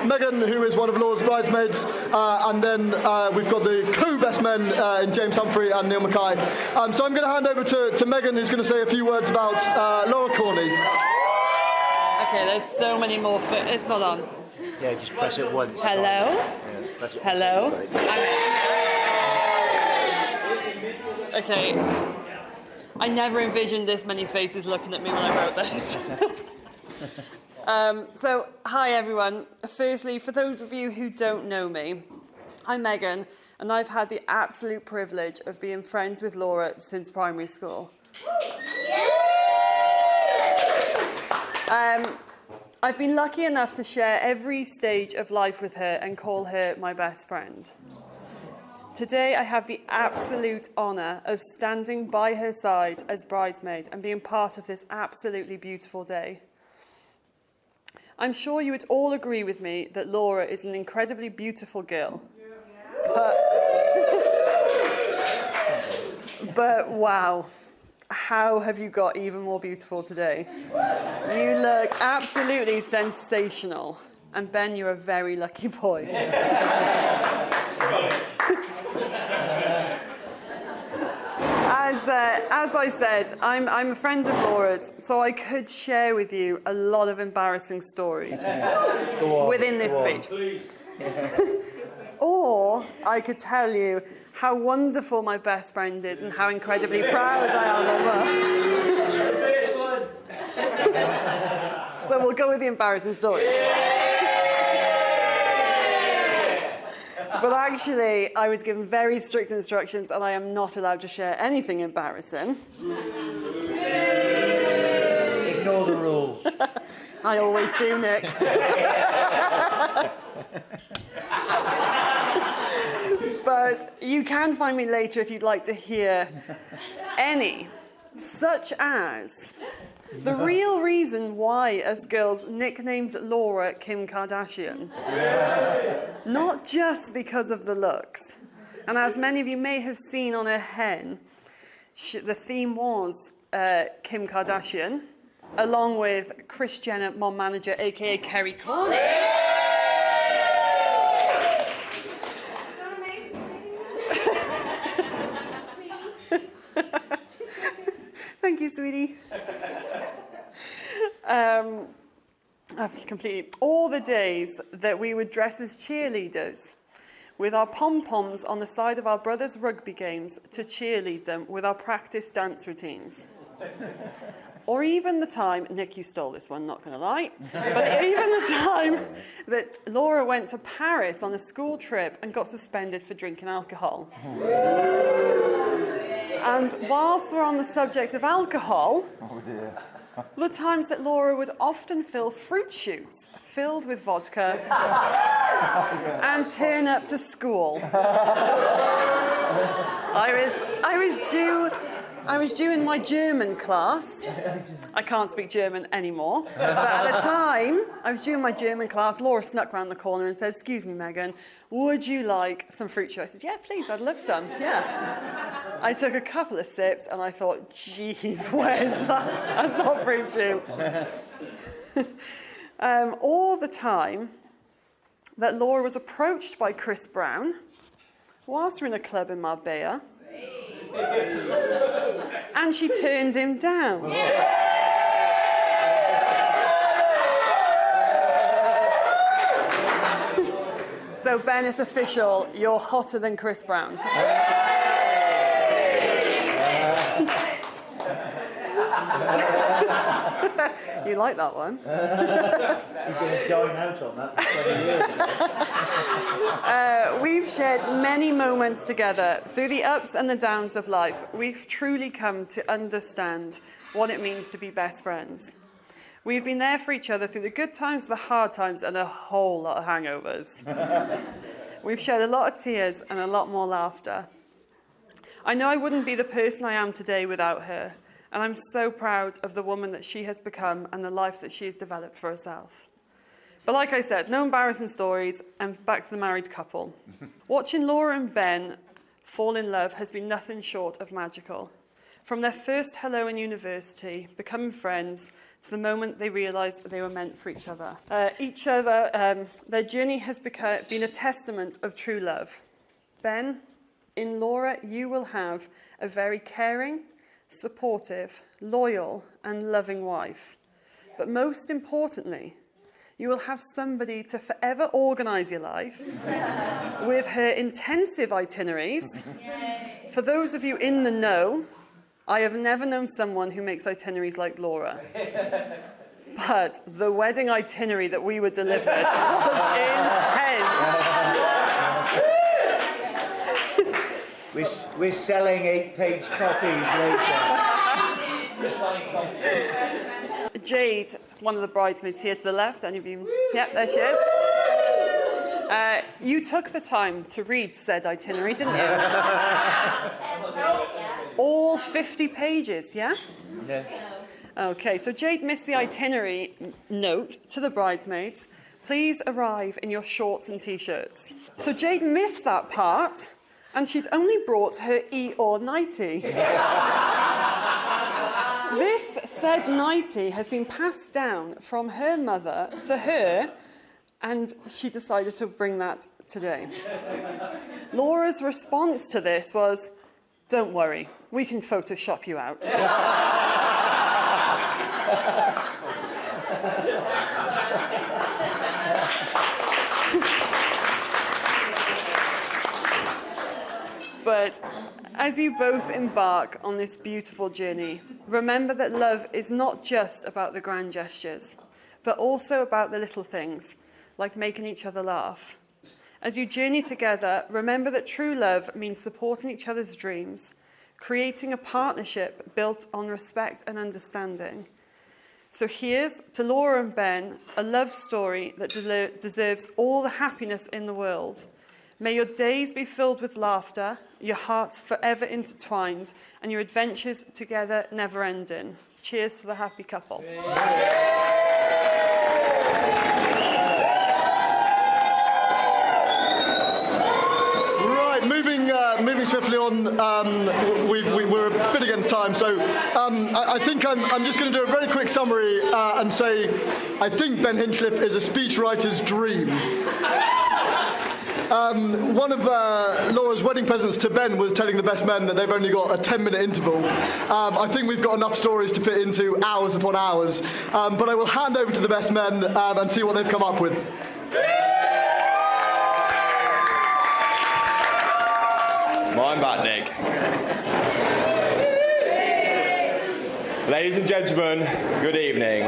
Megan, who is one of Laura's bridesmaids, and then we've got the co-best men in James Humphrey and Neil Mackay. So I'm going to hand over to Megan, who's going to say a few words about Laura Corney. Okay, there's so many more. It's not on. Yeah, just press it once. Hello? Yeah, press it Hello? once. Okay. I never envisioned this many faces looking at me when I wrote this. So, hi everyone. Firstly, for those of you who don't know me, I'm Megan, and I've had the absolute privilege of being friends with Laura since primary school. I've been lucky enough to share every stage of life with her and call her my best friend. Today, I have the absolute honour of standing by her side as bridesmaid and being part of this absolutely beautiful day. I'm sure you would all agree with me that Laura is an incredibly beautiful girl. But wow. How have you got even more beautiful today? You look absolutely sensational. And Ben, you're a very lucky boy. As I said, I'm a friend of Laura's, so I could share with you a lot of embarrassing stories within this speech. Or I could tell you how wonderful my best friend is and how incredibly proud I am of her. So we'll go with the embarrassing stories. But actually, I was given very strict instructions and I am not allowed to share anything embarrassing. Ignore the rules. I always do, Nick. But you can find me later if you'd like to hear any, such as the real reason why us girls nicknamed Laura Kim Kardashian. Not just because of the looks. And as many of you may have seen on her hen, the theme was Kim Kardashian, along with Kris Jenner, mom manager, aka Kerry Corney. Thank you, sweetie. I've completely... All the days that we would dress as cheerleaders with our pom-poms on the side of our brothers' rugby games to cheerlead them with our practice dance routines. Or even the time... Nick, you stole this one, not going to lie. But even the time that Laura went to Paris on a school trip and got suspended for drinking alcohol. And whilst we're on the subject of alcohol, the times that Laura would often fill fruit shoots filled with vodka and turn up to school. I was due in my German class. I can't speak German anymore. But at the time, I was due in my German class. Laura snuck round the corner and said, "Excuse me, Megan, would you like some fruit shoot?" I said, "Yeah, please, I'd love some, yeah." I took a couple of sips and I thought, geez, where's that? That's not fruit shoot. All the time that Laura was approached by Chris Brown whilst we're in a club in Marbella. And she turned him down. So Ben, it's official, you're hotter than Chris Brown. You like that one? He's going to dine out on that for 20 years. We've shared many moments together through the ups and the downs of life. We've truly come to understand what it means to be best friends. We've been there for each other through the good times, the hard times, and a whole lot of hangovers. We've shared a lot of tears and a lot more laughter. I know I wouldn't be the person I am today without her, and I'm so proud of the woman that she has become and the life that she has developed for herself. But like I said, no embarrassing stories, and back to the married couple. Watching Laura and Ben fall in love has been nothing short of magical. From their first hello in university, becoming friends, to the moment they realised they were meant for each other. Their journey has been a testament of true love. Ben, in Laura, you will have a very caring, supportive, loyal, and loving wife. But most importantly, you will have somebody to forever organise your life with her intensive itineraries. For those of you in the know, I have never known someone who makes itineraries like Laura. But the wedding itinerary that we were delivered was intense. We're selling 8-page copies later. Jade, one of the bridesmaids here to the left. Any of you? Yep, there she is. You took the time to read said itinerary, didn't you? All 50 pages, yeah? No. Okay, so Jade missed the itinerary note to the bridesmaids. Please arrive in your shorts and t-shirts. So Jade missed that part, and she'd only brought her Eeyore nightie. This said nightie has been passed down from her mother to her, and she decided to bring that today. Laura's response to this was, "Don't worry, we can Photoshop you out." But as you both embark on this beautiful journey, remember that love is not just about the grand gestures, but also about the little things, like making each other laugh. As you journey together, remember that true love means supporting each other's dreams, creating a partnership built on respect and understanding. So here's to Laura and Ben, a love story that deserves all the happiness in the world. May your days be filled with laughter, your hearts forever intertwined, and your adventures together never ending. Cheers to the happy couple. Moving swiftly on, we're a bit against time, so I think I'm just going to do a very quick summary and say I think Ben Hinchliffe is a speechwriter's dream. One of Laura's wedding presents to Ben was telling the best men that they've only got a 10-minute interval. I think we've got enough stories to fit into hours upon hours, but I will hand over to the best men and see what they've come up with. I'm back, Nick. Ladies and gentlemen, good evening.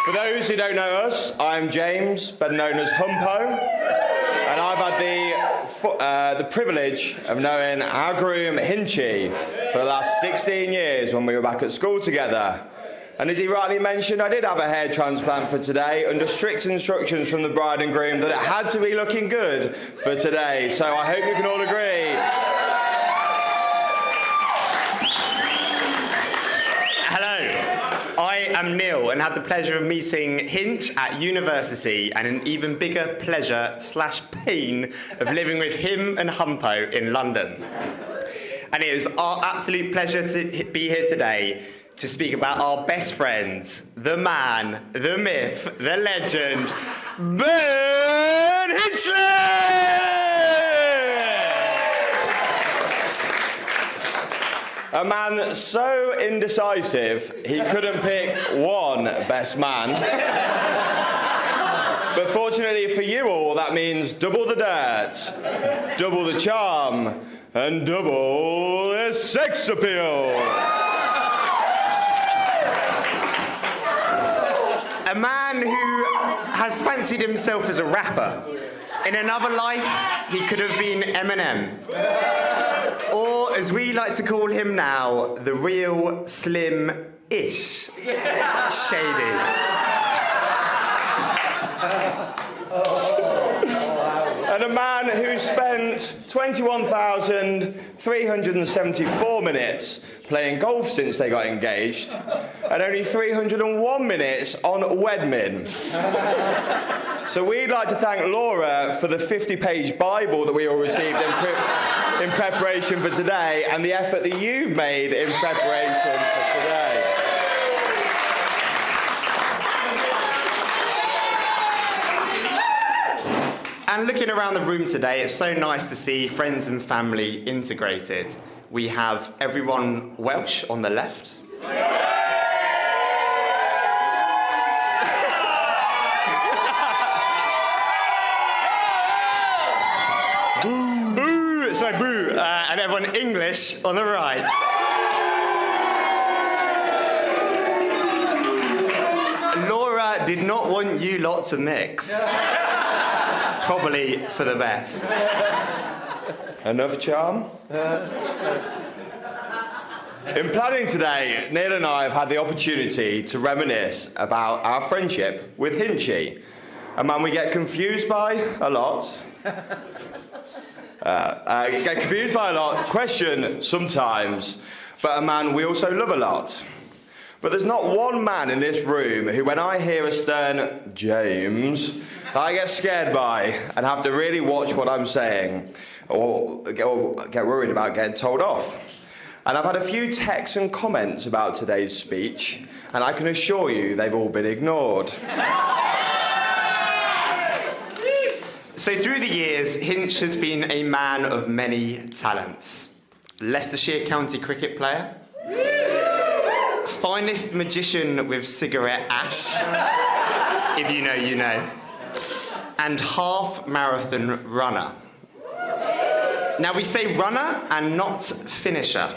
For those who don't know us, I'm James, better known as Humpo, and I've had the privilege of knowing our groom, Hinchy, for the last 16 years when we were back at school together. And as he rightly mentioned, I did have a hair transplant for today, under strict instructions from the bride and groom that it had to be looking good for today. So I hope you can all agree. Hello, I am Neil and had the pleasure of meeting Hinch at university, and an even bigger pleasure / pain of living with him and Humpo in London. And it was our absolute pleasure to be here today to speak about our best friends, the man, the myth, the legend, Ben Hinchliffe! A man so indecisive he couldn't pick one best man. But fortunately for you all, that means double the dirt, double the charm, and double the sex appeal. who has fancied himself as a rapper. In another life, he could have been Eminem. Or, as we like to call him now, the real Slim-ish Shady. And a man who spent 21,374 minutes playing golf since they got engaged, and only 301 minutes on Wedmin. So we'd like to thank Laura for the 50-page Bible that we all received in preparation for today, and the effort that you've made in preparation for today. And looking around the room today, it's so nice to see friends and family integrated. We have everyone Welsh on the left. Boo! Sorry, boo! And everyone English on the right. Laura did not want you lot to mix. Probably for the best. Enough charm? In planning today, Neil and I have had the opportunity to reminisce about our friendship with Hinchy, a man we get confused by a lot. Question sometimes, but a man we also love a lot. But there's not one man in this room who, when I hear a stern James, I get scared by and have to really watch what I'm saying, or get worried about getting told off. And I've had a few texts and comments about today's speech, and I can assure you they've all been ignored. So through the years, Hinch has been a man of many talents. Leicestershire County cricket player, finest magician with cigarette ash, if you know, you know, and half marathon runner. Now we say runner and not finisher.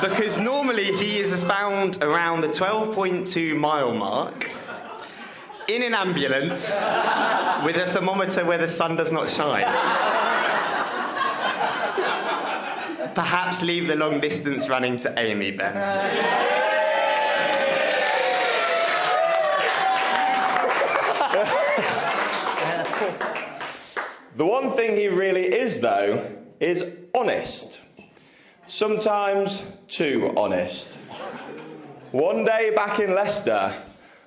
Because normally he is found around the 12.2 mile mark in an ambulance with a thermometer where the sun does not shine. Perhaps leave the long distance running to Amy, Ben. The one thing he really is, though, is honest. Sometimes too honest. One day back in Leicester,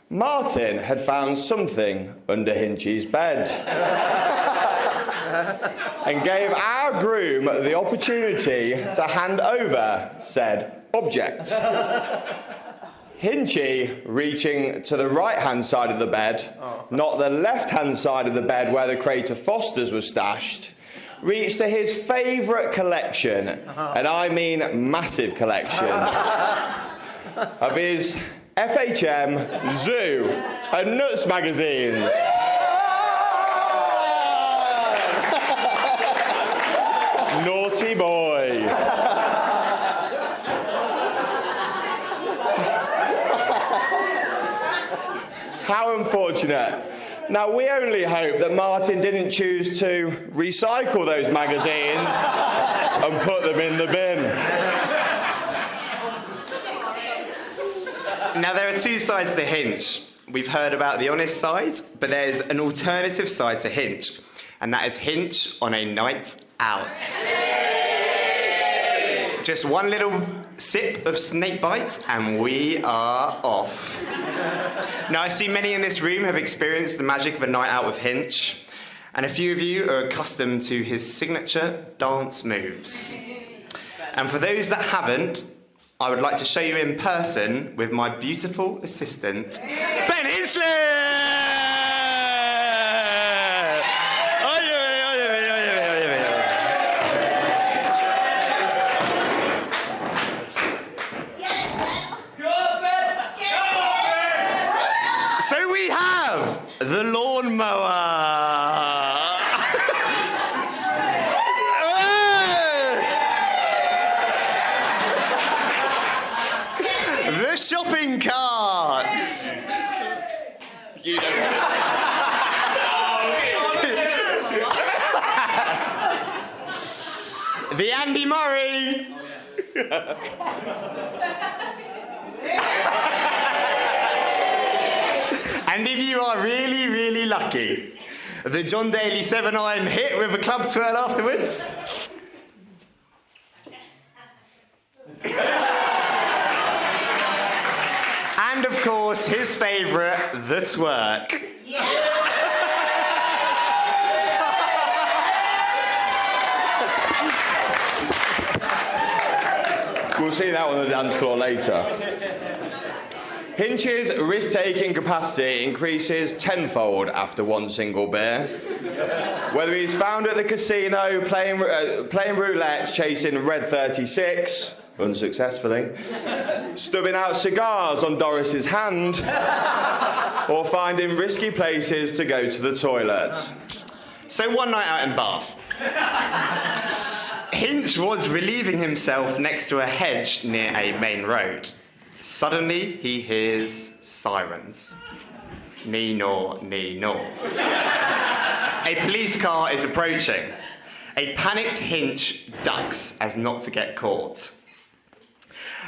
Martin had found something under Hinchy's bed and gave our groom the opportunity to hand over said object. Hinchy, reaching to the right-hand side of the bed, not the left-hand side of the bed where the crate of Foster's was stashed, reached to his favourite collection, and I mean massive collection, of his FHM, Zoo, and Nuts magazines. Naughty boy. How unfortunate. Now, we only hope that Martin didn't choose to recycle those magazines and put them in the bin. Now, there are two sides to Hinch. We've heard about the honest side, but there's an alternative side to Hinch, and that is Hinch on a night out. Just one little sip of snakebite, and we are off. Now, I see many in this room have experienced the magic of a night out with Hinch, and a few of you are accustomed to his signature dance moves. And for those that haven't, I would like to show you in person with my beautiful assistant, Ben Hinchliffe! So we have the lawnmower. The the shopping carts. You don't. The Andy Murray. And if you are really, really lucky, the John Daly 7-iron hit with a club twirl afterwards. And of course, his favourite, the twerk. We'll see that on the dance floor later. Hinch's risk-taking capacity increases tenfold after one single beer. Whether he's found at the casino playing roulette, chasing Red 36, unsuccessfully, stubbing out cigars on Doris's hand, or finding risky places to go to the toilet. So one night out in Bath, Hinch was relieving himself next to a hedge near a main road. Suddenly, he hears sirens. Nee-naw, nee-naw. A police car is approaching. A panicked Hinch ducks as not to get caught.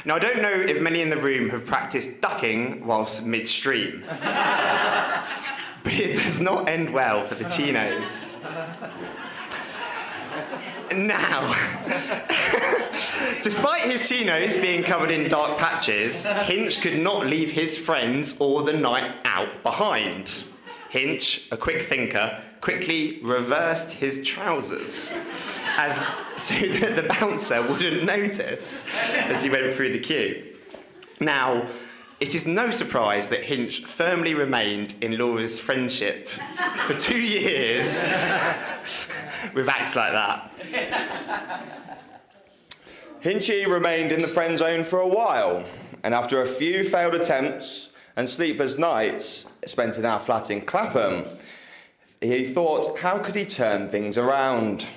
Now, I don't know if many in the room have practiced ducking whilst midstream, but it does not end well for the chinos. Now, despite his chinos being covered in dark patches, Hinch could not leave his friends or the night out behind. Hinch, a quick thinker, quickly reversed his trousers so that the bouncer wouldn't notice as he went through the queue. Now, it is no surprise that Hinch firmly remained in Laura's friendship for 2 years with acts like that. Hinchy remained in the friend zone for a while, and after a few failed attempts and sleepless nights spent in our flat in Clapham, he thought, how could he turn things around?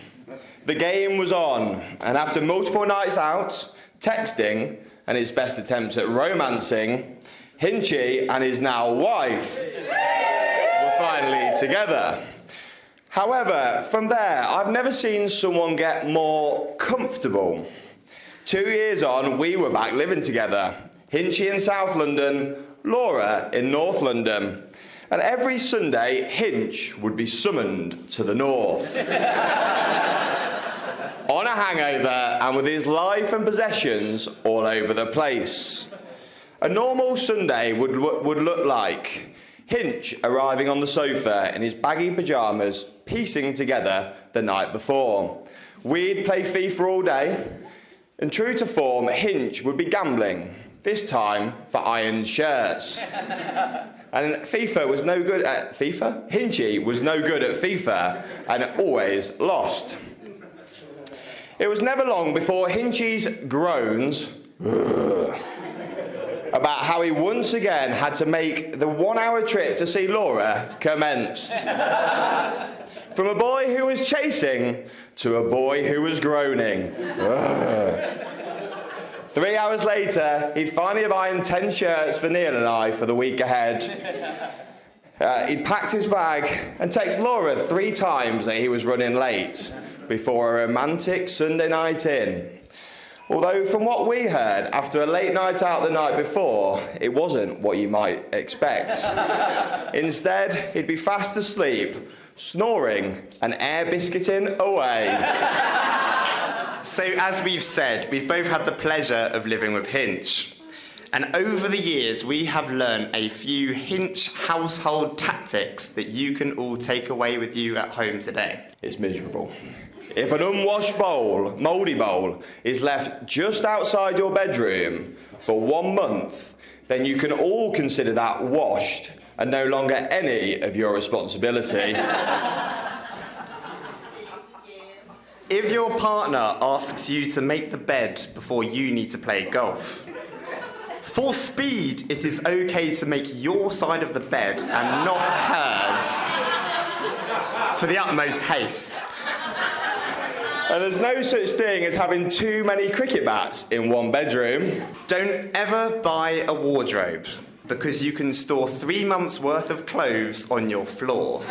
The game was on, and after multiple nights out, texting, and his best attempts at romancing, Hinchy and his now wife were finally together. However, from there, I've never seen someone get more comfortable. 2 years on, we were back living together. Hinchy in South London, Laura in North London. And every Sunday, Hinch would be summoned to the north. On a hangover and with his life and possessions all over the place. A normal Sunday would look like Hinch arriving on the sofa in his baggy pyjamas, piecing together the night before. We'd play FIFA all day, and true to form, Hinch would be gambling, this time for iron shirts. And FIFA was no good at FIFA? Hinchy was no good at FIFA and always lost. It was never long before Hinchy's groans about how he once again had to make the 1 hour trip to see Laura commenced. From a boy who was chasing to a boy who was groaning. 3 hours later, he'd finally have ironed 10 shirts for Neil and I for the week ahead. He'd packed his bag and texted Laura 3 times that he was running late before a romantic Sunday night in. Although from what we heard, after a late night out the night before, it wasn't what you might expect. Instead, he'd be fast asleep, snoring and air biscuiting away. So as we've said, we've both had the pleasure of living with Hinch. And over the years, we have learned a few Hinch household tactics that you can all take away with you at home today. It's miserable. If an unwashed bowl, mouldy bowl, is left just outside your bedroom for 1 month, then you can all consider that washed and no longer any of your responsibility. If your partner asks you to make the bed before you need to play golf, for speed, it is okay to make your side of the bed and not hers for the utmost haste. And there's no such thing as having too many cricket bats in one bedroom. Don't ever buy a wardrobe because you can store 3 months' worth of clothes on your floor.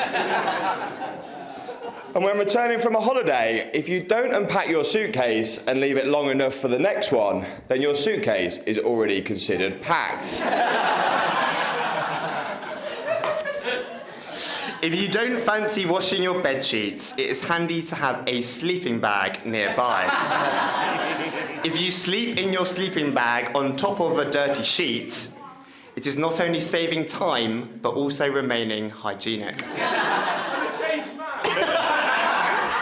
And when returning from a holiday, if you don't unpack your suitcase and leave it long enough for the next one, then your suitcase is already considered packed. If you don't fancy washing your bed sheets, it is handy to have a sleeping bag nearby. If you sleep in your sleeping bag on top of a dirty sheet, it is not only saving time, but also remaining hygienic.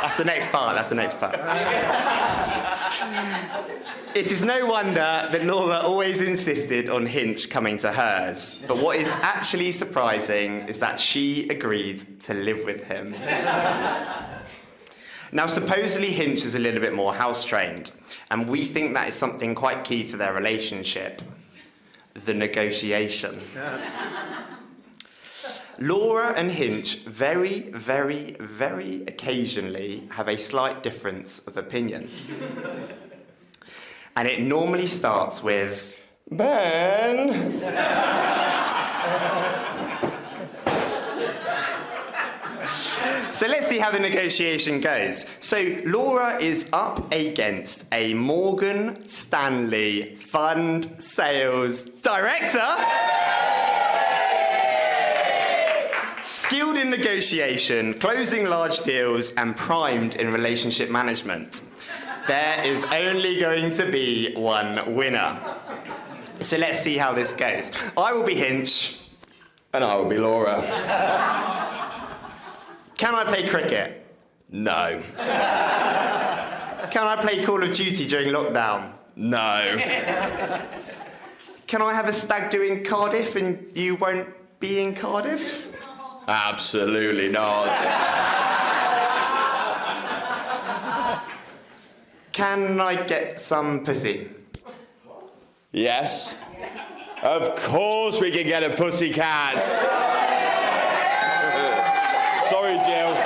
That's the next part. It is no wonder that Laura always insisted on Hinch coming to hers. But what is actually surprising is that she agreed to live with him. Now, supposedly Hinch is a little bit more house-trained, and we think that is something quite key to their relationship. The negotiation. Laura and Hinch very, very, very occasionally have a slight difference of opinion. And it normally starts with, Ben! So let's see how the negotiation goes. So Laura is up against a Morgan Stanley fund sales director, skilled in negotiation, closing large deals, and primed in relationship management. There is only going to be one winner. So let's see how this goes. I will be Hinch. And I will be Laura. Can I play cricket? No. Can I play Call of Duty during lockdown? No. Can I have a stag do in Cardiff and you won't be in Cardiff? Absolutely not. Can I get some pussy? Yes. Of course we can get a pussycat. Sorry, Jill.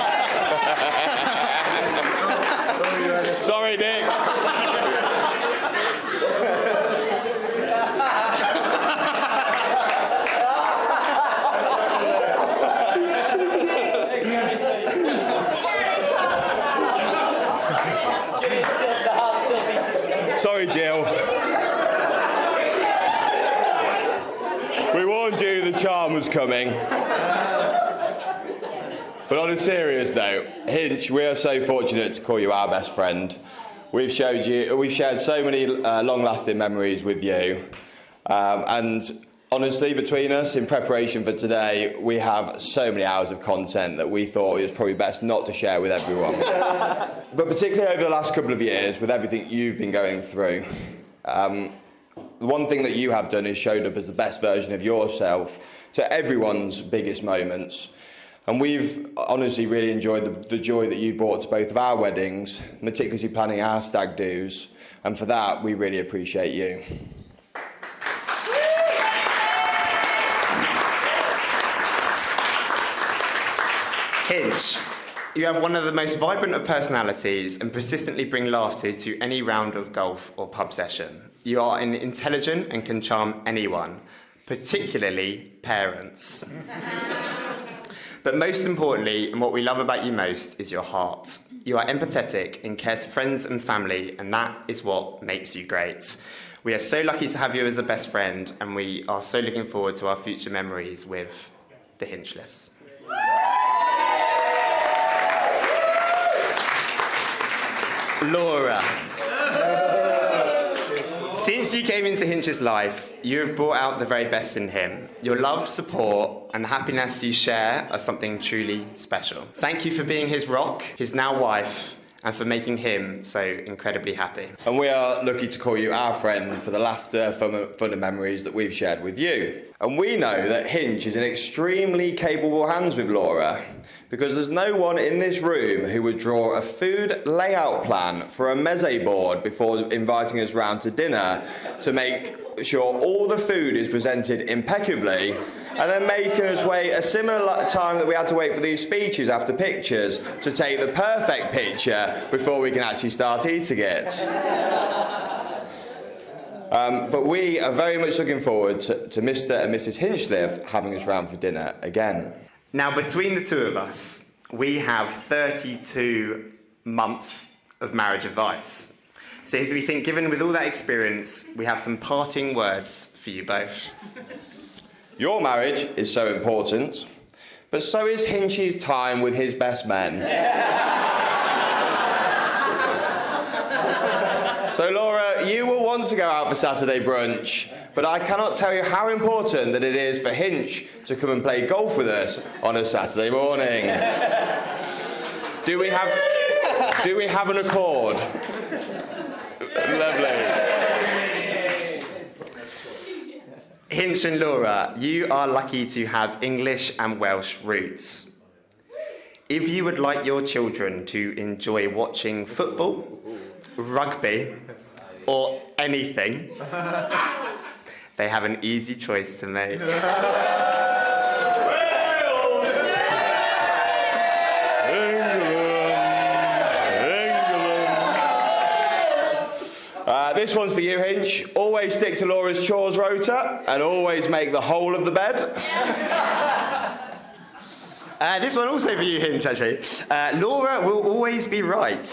Sorry, Nick. Sorry, Jill. We warned you the charm was coming. But on a serious note, Hinch, we are so fortunate to call you our best friend. We've shared so many long-lasting memories with you. And honestly, between us, in preparation for today, we have so many hours of content that we thought it was probably best not to share with everyone. But particularly over the last couple of years, with everything you've been going through, the one thing that you have done is showed up as the best version of yourself to everyone's biggest moments. And we've honestly really enjoyed the joy that you've brought to both of our weddings, meticulously planning our stag do's, and for that, we really appreciate you. Hinch, you have one of the most vibrant of personalities and persistently bring laughter to any round of golf or pub session. You are intelligent and can charm anyone, particularly parents. But most importantly, and what we love about you most, is your heart. You are empathetic and care for friends and family, and that is what makes you great. We are so lucky to have you as a best friend, and we are so looking forward to our future memories with the Hinchliffes. Laura. Since you came into Hinch's life, you have brought out the very best in him. Your love, support, and the happiness you share are something truly special. Thank you for being his rock, his now wife, and for making him so incredibly happy. And we are lucky to call you our friend for the laughter, fun and memories that we've shared with you. And we know that Hinch is in extremely capable hands with Laura, because there's no one in this room who would draw a food layout plan for a meze board before inviting us round to dinner to make sure all the food is presented impeccably and then making us wait a similar time that we had to wait for these speeches after pictures to take the perfect picture before we can actually start eating it. But we are very much looking forward to Mr. and Mrs. Hinchliffe having us round for dinner again. Now, between the two of us, we have 32 months of marriage advice. So if we think, given with all that experience, we have some parting words for you both. Your marriage is so important, but so is Hinchy's time with his best men. So Laura, you will want to go out for Saturday brunch, but I cannot tell you how important that it is for Hinch to come and play golf with us on a Saturday morning. Do we have an accord? Lovely. Hinch and Laura, you are lucky to have English and Welsh roots. If you would like your children to enjoy watching football, rugby, or anything, they have an easy choice to make. This one's for you, Hinch. Always stick to Laura's chores rota and always make the whole of the bed. This one also for you, Hinch, actually. Laura will always be right.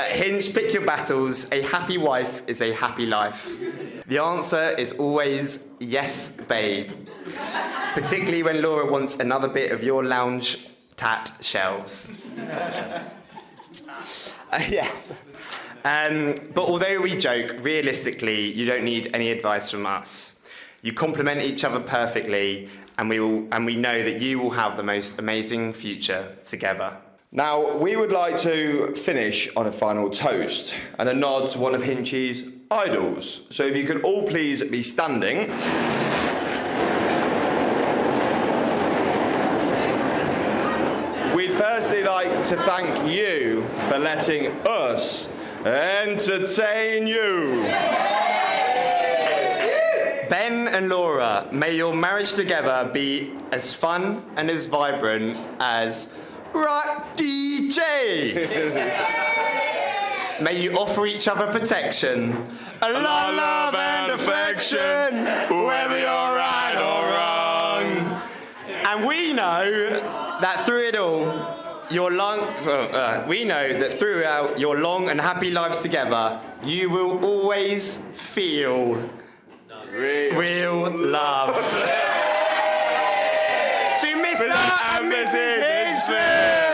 Hinch, pick your battles. A happy wife is a happy life. The answer is always yes, babe. Particularly when Laura wants another bit of your lounge tat shelves. Yes. But although we joke, realistically, you don't need any advice from us. You complement each other perfectly, and we know that you will have the most amazing future together. Now, we would like to finish on a final toast and a nod to one of Hinchy's idols. So if you could all please be standing. We'd firstly like to thank you for letting us entertain you. Ben and Laura, may your marriage together be as fun and as vibrant as Rock DJ. May you offer each other protection, a lot of love and affection, whether you're right or wrong. And we know that through it all, throughout your long and happy lives together, you will always feel real love. To Mr. and Mrs. Hinchliffe.